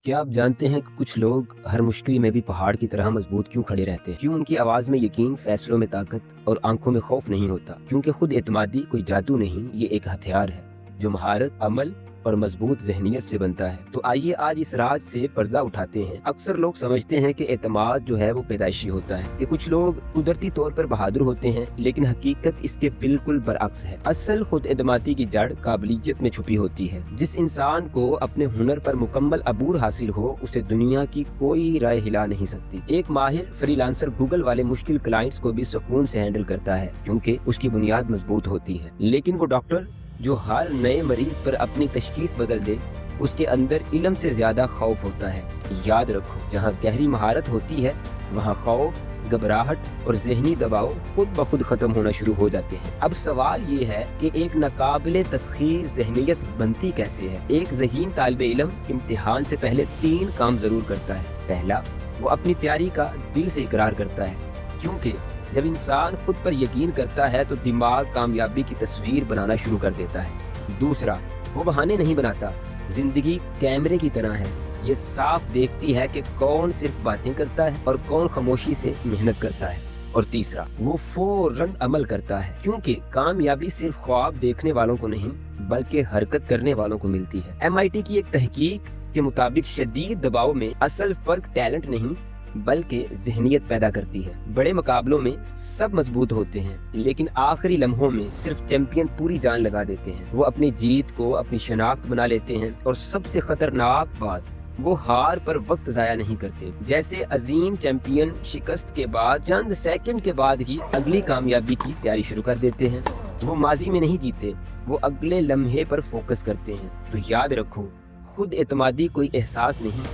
क्या आप जानते हैं कि कुछ लोग हर मुश्किल में भी पहाड़ की तरह मजबूत क्यों खड़े रहते हैं? क्यों उनकी आवाज में यकीन, फैसलों में ताकत और आंखों में खौफ नहीं होता? क्योंकि खुद एतमादी कोई जादू नहीं, ये एक हथियार है जो महारत, अमल और मजबूत जहनीत से बनता है। तो आइए आज इस राज से पर्दा उठाते हैं। अक्सर लोग समझते हैं कि एतमाद जो है वो पैदाइशी होता है, कि कुछ लोग कुदरती तौर पर बहादुर होते हैं, लेकिन हकीकत इसके बिल्कुल बरअक्स है। असल खुद एतमादी की जड़ काबिलियत में छुपी होती है। जिस इंसान को अपने हुनर पर मुकम्मल अबूर हासिल हो, उसे दुनिया की कोई राय हिला नहीं सकती। एक माहिर फ्रीलांसर गूगल वाले मुश्किल क्लाइंट्स को भी सुकून से हैंडल करता है, क्योंकि उसकी बुनियाद मजबूत होती है। लेकिन वो डॉक्टर जो हर नए मरीज पर अपनी तशखीस बदल दे, उसके अंदर इल्म से ज्यादा खौफ होता है। याद रखो, जहाँ गहरी महारत होती है वहाँ खौफ, घबराहट और जहनी दबाव खुद ब खुद खत्म होना शुरू हो जाते हैं। अब सवाल ये है कि एक नाकाबिले तस्खीर जहनीयत बनती कैसे है? एक ज़हीन तालिब इल्म इम्तिहान से पहले 3 काम जरूर करता है। पहला, वो अपनी तैयारी का दिल से इकरार करता है, क्योंकि जब इंसान खुद पर यकीन करता है तो दिमाग कामयाबी की तस्वीर बनाना शुरू कर देता है। दूसरा, वो बहाने नहीं बनाता। जिंदगी कैमरे की तरह है, ये साफ देखती है कि कौन सिर्फ बातें करता है और कौन खामोशी से मेहनत करता है। और तीसरा, वो फौरन अमल करता है, क्योंकि कामयाबी सिर्फ ख्वाब देखने वालों को नहीं बल्कि हरकत करने वालों को मिलती है। MIT की एक तहकीक के मुताबिक शदीद दबाव में असल फर्क टैलेंट नहीं बल्कि जहनीत पैदा करती है। बड़े मुकाबलों में सब मजबूत होते हैं, लेकिन आखिरी लम्हों में सिर्फ चैंपियन पूरी जान लगा देते हैं। वो अपनी जीत को अपनी शनाख्त बना लेते हैं और सबसे खतरनाक बात, वो हार पर वक्त जाया नहीं करते। जैसे अजीम चैंपियन शिकस्त के बाद चंद सेकंड के बाद ही अगली कामयाबी की तैयारी शुरू कर देते हैं। वो माजी में नहीं जीते, वो अगले लम्हे पर फोकस करते हैं। तो याद रखो, खुद एतमादी कोई एहसास नहीं,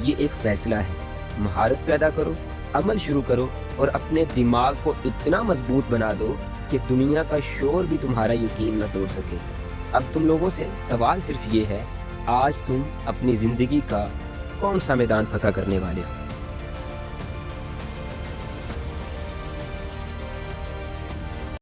ये एक फैसला है। महारत पैदा करो, अमल शुरू करो और अपने दिमाग को इतना मजबूत बना दो कि दुनिया का शोर भी तुम्हारा यकीन न तोड़ सके। अब तुम लोगों से सवाल सिर्फ ये है, आज तुम अपनी जिंदगी का कौन सा मैदान फतह करने वाले हो?